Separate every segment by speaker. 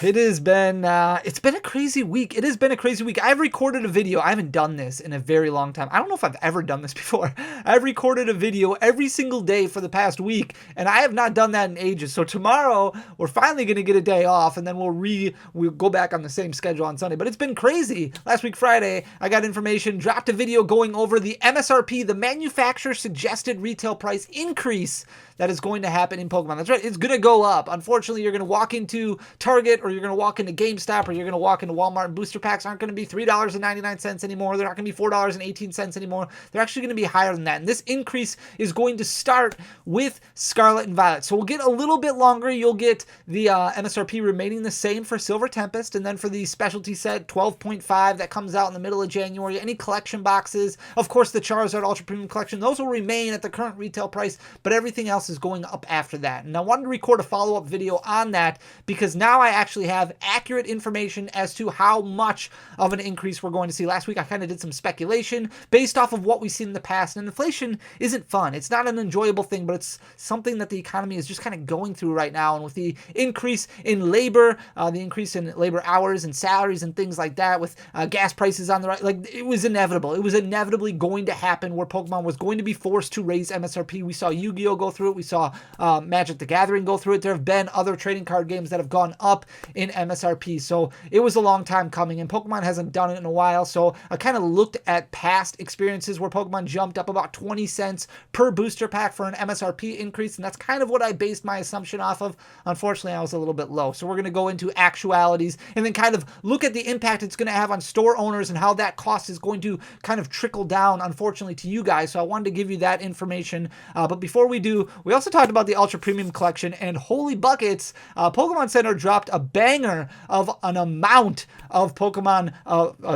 Speaker 1: It has been, it's been a crazy week. It has been a crazy week. I've recorded a video. I haven't done this in a very long time. I don't know if I've ever done this before. I've recorded a video every single day for the past week, and I have not done that in ages. So tomorrow, we're finally going to get a day off, and then we'll go back on the same schedule on Sunday. But it's been crazy. Last week, Friday, I got information, dropped a video going over the MSRP, the manufacturer suggested retail price increase that is going to happen in Pokemon. That's right. It's going to go up. Unfortunately, you're going to walk into Target or you're going to walk into GameStop or you're going to walk into Walmart and booster packs aren't going to be $3.99 anymore. They're not going to be $4.18 anymore. They're actually going to be higher than that. And this increase is going to start with Scarlet and Violet. So we'll get a little bit longer. You'll get the MSRP remaining the same for Silver Tempest. And then for the specialty set, 12.5 that comes out in the middle of January. Any collection boxes, of course, the Charizard Ultra Premium Collection, those will remain at the current retail price, but everything else is going up after that. And I wanted to record a follow-up video on that because now I actually have accurate information as to how much of an increase we're going to see. Last week I kind of did some speculation based off of what we've seen in the past, and inflation isn't fun. It's not an enjoyable thing, but it's something that the economy is just kind of going through right now. And with the increase in labor, the increase in labor hours and salaries and things like that, with gas prices on the right, like, it was inevitable. It was inevitably going to happen where Pokemon was going to be forced to raise MSRP. We saw Yu-Gi-Oh go through it. We saw Magic the Gathering go through it. There have been other trading card games that have gone up in MSRP. So it was a long time coming, and Pokemon hasn't done it in a while. So I kind of looked at past experiences where Pokemon jumped up about 20 cents per booster pack for an MSRP increase, and that's kind of what I based my assumption off of. Unfortunately, I was a little bit low. So we're going to go into actualities and then kind of look at the impact it's going to have on store owners and how that cost is going to kind of trickle down, unfortunately, to you guys. So I wanted to give you that information. But before we do, we also talked about the Ultra Premium Collection, and holy buckets, Pokemon Center dropped a banger of an amount of Pokemon,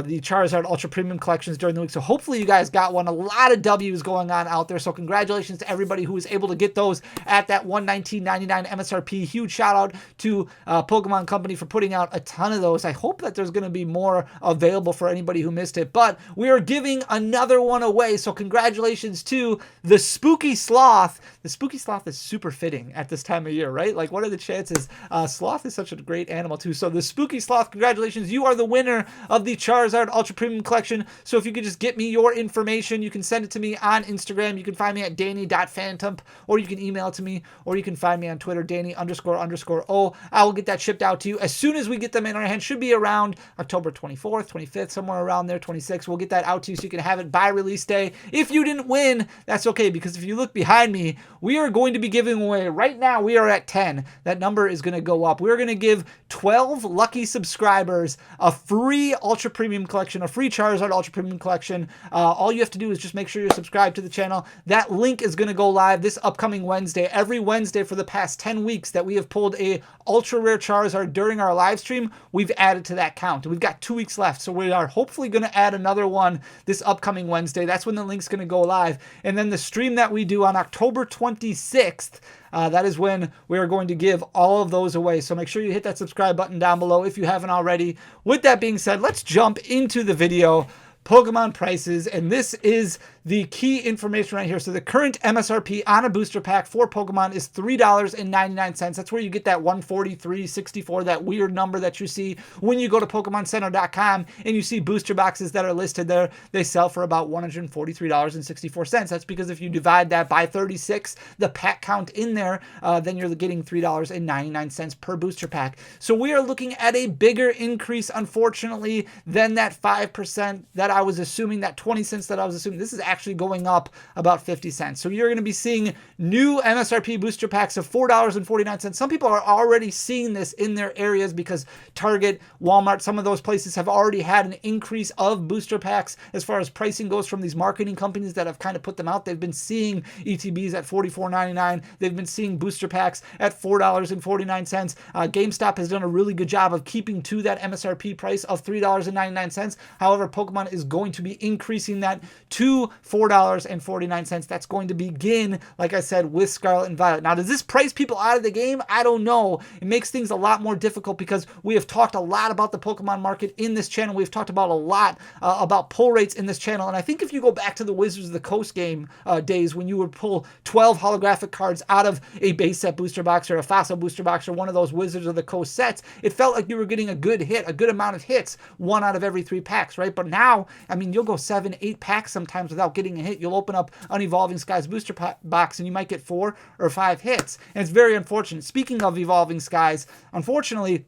Speaker 1: the Charizard Ultra Premium Collections during the week. So hopefully you guys got one. A lot of W's going on out there. So congratulations to everybody who was able to get those at that $119.99 MSRP. Huge shout out to Pokemon Company for putting out a ton of those. I hope that there's going to be more available for anybody who missed it, but we are giving another one away. So congratulations to the Spooky Sloth. The Spooky Sloth is super fitting at this time of year, right? Like, what are the chances? Sloth is such a great animal too. So the Spooky Sloth, congratulations. You are the winner of the Charizard Ultra Premium Collection. So if you could just get me your information, you can send it to me on Instagram. You can find me at Danny.Phantump, or you can email it to me, or you can find me on Twitter, Danny__O. I will get that shipped out to you as soon as we get them in our hands. Should be around October 24th, 25th, somewhere around there, 26th. We'll get that out to you so you can have it by release day. If you didn't win, that's okay, because if you look behind me, we are going to be giving away, right now we are at 10. That number is going to go up. We're going to give 12 lucky subscribers a free Ultra Premium Collection, a free Charizard Ultra Premium Collection. All you have to do is just make sure you're subscribed to the channel. That link is going to go live this upcoming Wednesday. Every Wednesday for the past 10 weeks that we have pulled a ultra rare Charizard during our live stream, we've added to that count. We've got 2 weeks left, so we are hopefully going to add another one this upcoming Wednesday. That's when the link's going to go live. And then the stream that we do on October 26th, that is when we are going to give all of those away. So make sure you hit that subscribe button down below if you haven't already. With that being said, let's jump into the video. Pokemon prices, and this is the key information right here. So the current MSRP on a booster pack for Pokemon is $3.99. That's where you get that $143.64, that weird number that you see when you go to PokemonCenter.com and you see booster boxes that are listed there. They sell for about $143.64. That's because if you divide that by 36, the pack count in there, then you're getting $3.99 per booster pack. So we are looking at a bigger increase, unfortunately, than that 5% that I was assuming, that 20 cents that I was assuming. This is actually going up about 50 cents. So you're going to be seeing new MSRP booster packs of $4.49. Some people are already seeing this in their areas because Target, Walmart, some of those places have already had an increase of booster packs as far as pricing goes from these marketing companies that have kind of put them out. They've been seeing ETBs at $44.99. They've been seeing booster packs at $4.49. GameStop has done a really good job of keeping to that MSRP price of $3.99. However, Pokemon is going to be increasing that to $4.49. That's going to begin, like I said, with Scarlet and Violet. Now, does this price people out of the game? I don't know. It makes things a lot more difficult because we have talked a lot about the Pokemon market in this channel. We've talked about a lot about pull rates in this channel. And I think if you go back to the Wizards of the Coast game days when you would pull 12 holographic cards out of a base set booster box or a fossil booster box or one of those Wizards of the Coast sets, it felt like you were getting a good hit, a good amount of hits, 1 out of every 3 packs, right? But now, I mean, you'll go 7, 8 packs sometimes without getting a hit. You'll open up an Evolving Skies booster box and you might get 4 or 5 hits. And it's very unfortunate. Speaking of Evolving Skies, unfortunately,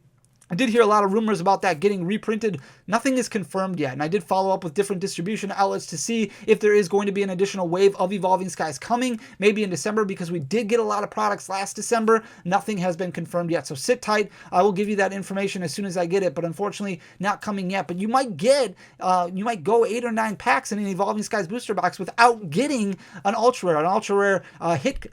Speaker 1: I did hear a lot of rumors about that getting reprinted. Nothing is confirmed yet, and I did follow up with different distribution outlets to see if there is going to be an additional wave of Evolving Skies coming, maybe in December, because we did get a lot of products last December. Nothing has been confirmed yet, so sit tight. I will give you that information as soon as I get it, but unfortunately not coming yet. But you might go 8 or 9 packs in an Evolving Skies booster box without getting an ultra rare. An ultra rare hit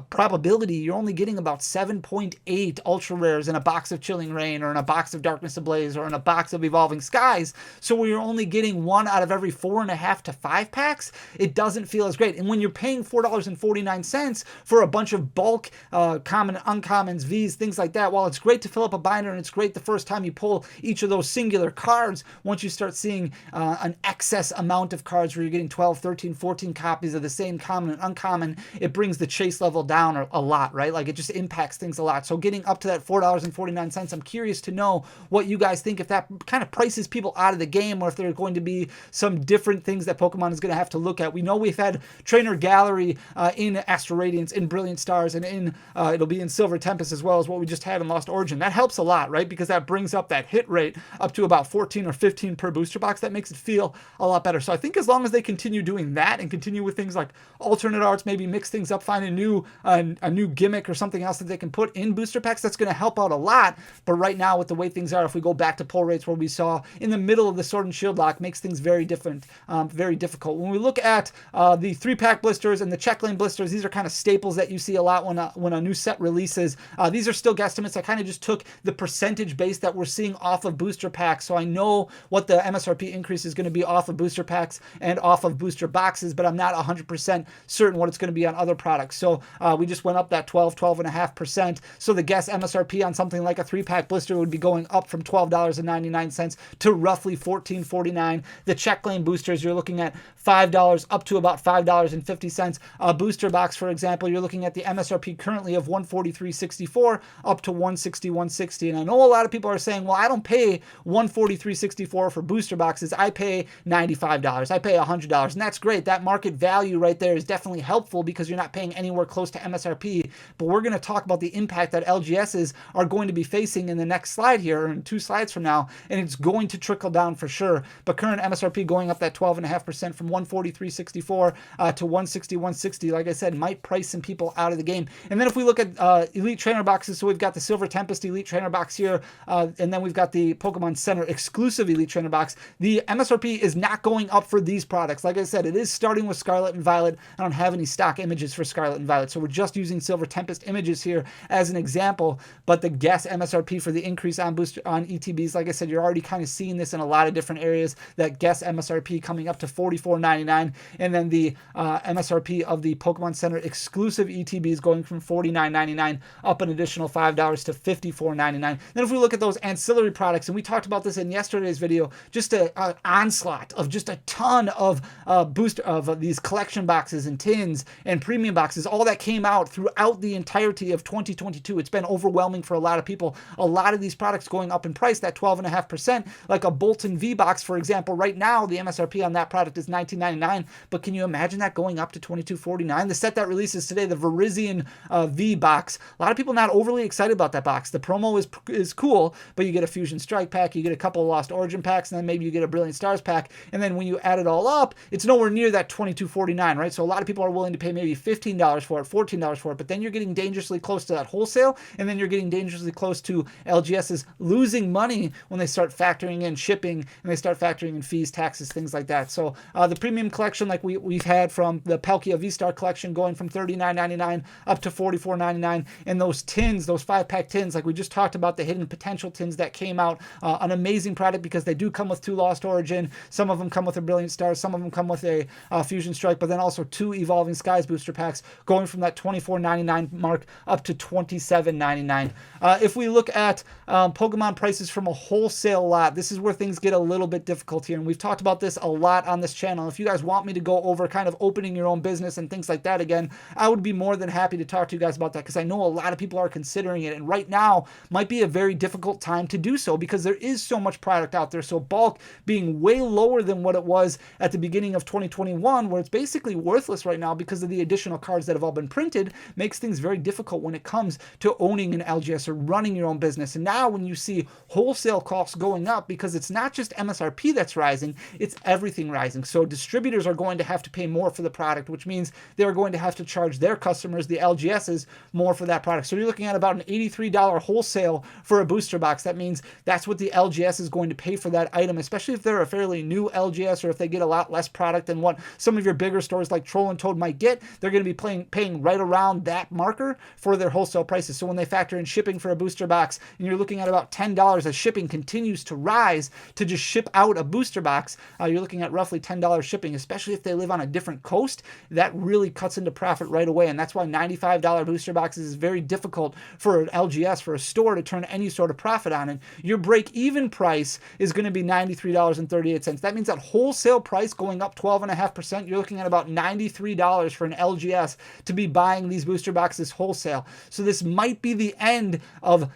Speaker 1: probability, you're only getting about 7.8 ultra rares in a box of Chilling Reign, or in a box of Darkness Ablaze, or in a box of Evolving Skies. So when you're only getting 1 out of every 4.5 to 5 packs, it doesn't feel as great. And when you're paying $4.49 for a bunch of bulk common, uncommons, Vs, things like that, while it's great to fill up a binder and it's great the first time you pull each of those singular cards, once you start seeing an excess amount of cards where you're getting 12, 13, 14 copies of the same common and uncommon, it brings the chase level down a lot, right? Like, it just impacts things a lot. So getting up to that $4.49, I'm curious to know what you guys think, if that kind of prices people out of the game, or if there are going to be some different things that Pokemon is going to have to look at. We know we've had Trainer Gallery in Astral Radiance, in Brilliant Stars, and in it'll be in Silver Tempest, as well as what we just had in Lost Origin. That helps a lot, right? Because that brings up that hit rate up to about 14 or 15 per booster box. That makes it feel a lot better. So I think as long as they continue doing that and continue with things like alternate arts, maybe mix things up, find a new gimmick or something else that they can put in booster packs, that's going to help out a lot. But right now, with the way things are, if we go back to pull rates where we saw in the middle of the Sword and Shield lock, makes things very different, very difficult. When we look at the 3-pack blisters and the check lane blisters, these are kind of staples that you see a lot when a new set releases. These are still guesstimates. I kind of just took the percentage base that we're seeing off of booster packs, so I know what the MSRP increase is going to be off of booster packs and off of booster boxes, but I'm not 100% certain what it's going to be on other products. So we just went up that 12.5%. So the guess MSRP on something like a 3-pack blister would be going up from $12.99 to roughly $14.49. The check lane boosters, you're looking at $5 up to about $5.50. A booster box, for example, you're looking at the MSRP currently of $143.64 up to $161.60. And I know a lot of people are saying, well, I don't pay $143.64 for booster boxes. I pay $95. I pay $100. And that's great. That market value right there is definitely helpful because you're not paying anywhere close to MSRP. But we're going to talk about the impact that LGSs are going to be facing in the next slide here, or in 2 slides from now, and it's going to trickle down for sure. But current MSRP going up that 12.5% from $143.64 to $161.60, like I said, might price some people out of the game. And then if we look at Elite Trainer boxes, so we've got the Silver Tempest Elite Trainer box here, and then we've got the Pokemon Center exclusive Elite Trainer box. The MSRP is not going up for these products. Like I said, it is starting with Scarlet and Violet. I don't have any stock images for Scarlet and Violet, so we're just using Silver Tempest images here as an example. But the guess MSRP for the increase on ETBs, like I said, you're already kind of seeing this in a lot of different areas. That guess MSRP coming up to $44.99, and then the MSRP of the Pokemon Center exclusive ETBs going from $49.99 up an additional $5 to $54.99. Then if we look at those ancillary products, and we talked about this in yesterday's video, just an onslaught of just a ton of these collection boxes and tins and premium boxes, all that came out throughout the entirety of 2022. It's been overwhelming for a lot of people. A lot of these products going up in price, that 12.5%, like a Bolton V box, for example. Right now, the MSRP on that product is $19.99, but can you imagine that going up to $22.49? The set that releases today, the Virizion V box, a lot of people not overly excited about that box. The promo is cool, but you get a Fusion Strike pack, you get a couple of Lost Origin packs, and then maybe you get a Brilliant Stars pack, and then when you add it all up, it's nowhere near that $22.49, right? So a lot of people are willing to pay maybe $15 for it, $14 for it, but then you're getting dangerously close to that wholesale, and then you're getting dangerously close to LG LGSs losing money when they start factoring in shipping and they start factoring in fees, taxes, things like that. So the premium collection, like we've had from the Palkia V-Star collection, going from $39.99 up to $44.99, and those tins, those 5-pack tins, like we just talked about, the hidden potential tins that came out, an amazing product because they do come with 2 Lost Origin. Some of them come with a Brilliant Star, some of them come with a Fusion Strike, but then also 2 Evolving Skies booster packs, going from that $24.99 mark up to $27.99. If we look at Pokemon prices from a wholesale lot, this is where things get a little bit difficult here, and we've talked about this a lot on this channel. If you guys want me to go over kind of opening your own business and things like that again, I would be more than happy to talk to you guys about that, because I know a lot of people are considering it, and right now might be a very difficult time to do so because there is so much product out there. So bulk being way lower than what it was at the beginning of 2021, where it's basically worthless right now because of the additional cards that have all been printed, makes things very difficult when it comes to owning an LGS or running your own business. And now when you see wholesale costs going up, because it's not just MSRP that's rising, it's everything rising. So distributors are going to have to pay more for the product, which means they're going to have to charge their customers, the LGSs, more for that product. So you're looking at about an $83 wholesale for a booster box. That means that's what the LGS is going to pay for that item, especially if they're a fairly new LGS or if they get a lot less product than what some of your bigger stores like Troll and Toad might get. They're going to be paying right around that marker for their wholesale prices. So when they factor in shipping for a booster box, and you're looking at about $10 as shipping continues to rise to just ship out a booster box, you're looking at roughly $10 shipping, especially if they live on a different coast. That really cuts into profit right away, and that's why $95 booster boxes is very difficult for an LGS, for a store, to turn any sort of profit on it. Your break-even price is going to be $93.38. That means that wholesale price going up 12.5%, you're looking at about $93 for an LGS to be buying these booster boxes wholesale. So this might be the end of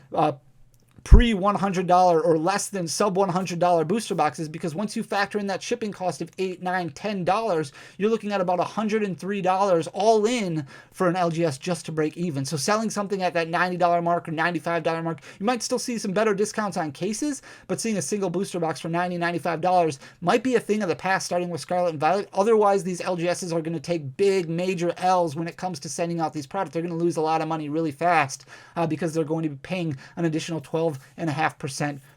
Speaker 1: pre-$100 or less than sub-$100 booster boxes, because once you factor in that shipping cost of $8, $9, $10, you're looking at about $103 all in for an LGS just to break even. So selling something at that $90 mark or $95 mark, you might still see some better discounts on cases, but seeing a single booster box for $90, $95 might be a thing of the past, starting with Scarlet and Violet. Otherwise, these LGSs are going to take big, major L's when it comes to sending out these products. They're going to lose a lot of money really fast because they're going to be paying an additional 12.5%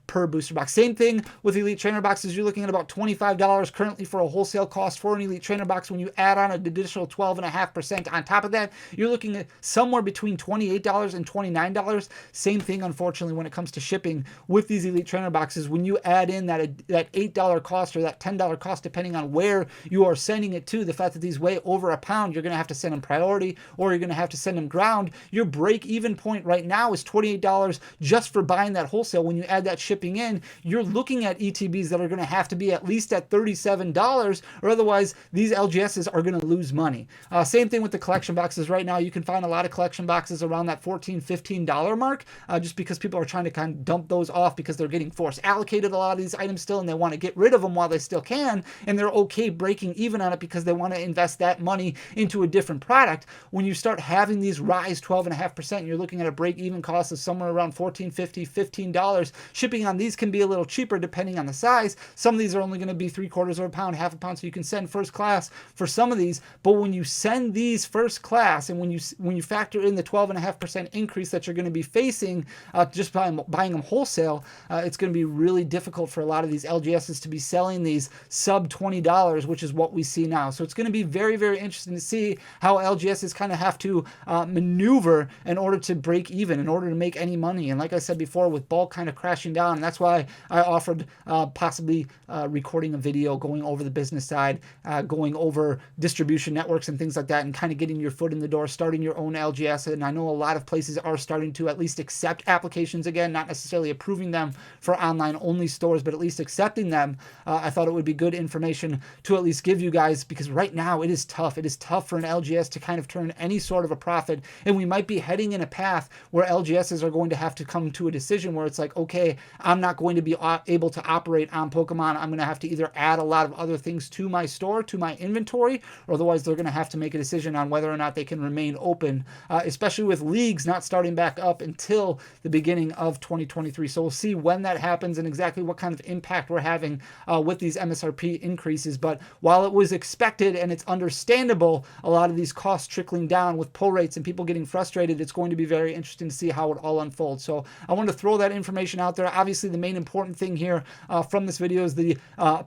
Speaker 1: per booster box. Same thing with Elite Trainer boxes. You're looking at about $25 currently for a wholesale cost for an Elite Trainer box. When you add on an additional 12.5% on top of that, you're looking at somewhere between $28 and $29. Same thing, unfortunately, when it comes to shipping with these Elite Trainer boxes. When you add in that $8 cost or that $10 cost, depending on where you are sending it to, the fact that these weigh over a pound, you're going to have to send them priority or you're going to have to send them ground. Your break-even point right now is $28 just for buying that wholesale. When you add that shipping in, you're looking at ETBs that are going to have to be at least at $37, or otherwise these LGSs are going to lose money. Same thing with the collection boxes. Right now you can find a lot of collection boxes around that $14, $15 mark, just because people are trying to kind of dump those off because they're getting force allocated a lot of these items still, and they want to get rid of them while they still can, and they're okay breaking even on it because they want to invest that money into a different product. When you start having these rise 12.5%, you're looking at a break-even cost of somewhere around $14, $15, $15. Shipping on these can be a little cheaper depending on the size. Some of these are only going to be 3/4 of a pound, half a pound, so you can send first class for some of these. But when you send these first class, and when you factor in the 12.5% increase that you're going to be facing just by buying them wholesale, it's going to be really difficult for a lot of these LGSs to be selling these sub $20, which is what we see now. So it's going to be very, very interesting to see how LGSs kind of have to maneuver in order to break even, in order to make any money. And like I said before, with bulk kind of crashing down, and that's why I offered possibly recording a video going over the business side, going over distribution networks and things like that, and kind of getting your foot in the door, starting your own LGS. And I know a lot of places are starting to at least accept applications again, not necessarily approving them for online only stores, but at least accepting them. I thought it would be good information to at least give you guys, because right now it is tough. It is tough for an LGS to kind of turn any sort of a profit, and we might be heading in a path where LGSs are going to have to come to a decision where it's like, okay, I'm not going to be able to operate on Pokemon. I'm going to have to either add a lot of other things to my store, to my inventory, or otherwise they're going to have to make a decision on whether or not they can remain open, especially with leagues not starting back up until the beginning of 2023. So we'll see when that happens and exactly what kind of impact we're having with these MSRP increases. But while it was expected and it's understandable, a lot of these costs trickling down with pull rates and people getting frustrated, it's going to be very interesting to see how it all unfolds. So I want to throw that information out there. Obviously, the main important thing here from this video is the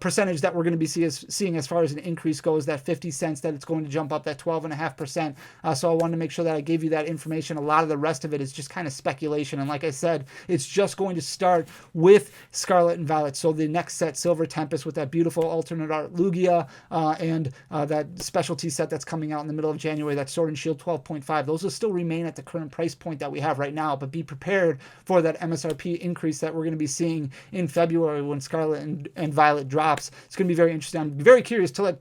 Speaker 1: percentage that we're going to be seeing as far as an increase goes, that 50 cents that it's going to jump up, that 12.5%. So I wanted to make sure that I gave you that information. A lot of the rest of it is just kind of speculation. And like I said, it's just going to start with Scarlet and Violet. So the next set, Silver Tempest, with that beautiful alternate art Lugia, and that specialty set that's coming out in the middle of January, that Sword and Shield 12.5. Those will still remain at the current price point that we have right now, but be prepared for that MSRP increase that we're going to be seeing in February when Scarlet and Violet drops. It's going to be very interesting. I'm very curious to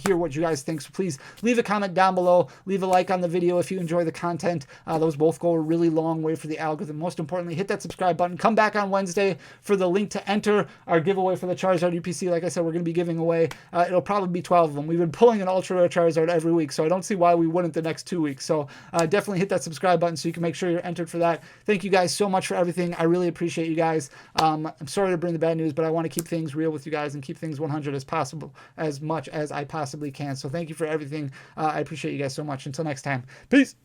Speaker 1: hear what you guys think. So please leave a comment down below. Leave a like on the video if you enjoy the content. Those both go a really long way for the algorithm. Most importantly, hit that subscribe button. Come back on Wednesday for the link to enter our giveaway for the Charizard UPC. Like I said, we're going to be giving away, it'll probably be 12 of them. We've been pulling an ultra rare Charizard every week, so I don't see why we wouldn't the next 2 weeks. So definitely hit that subscribe button so you can make sure you're entered for that. Thank you guys so much for everything. I really appreciate you guys. I'm sorry to bring the bad news, but I want to keep things real with you guys and keep things 100 as possible, as much as I possibly can. So thank you for everything. I appreciate you guys so much. Until next time, peace.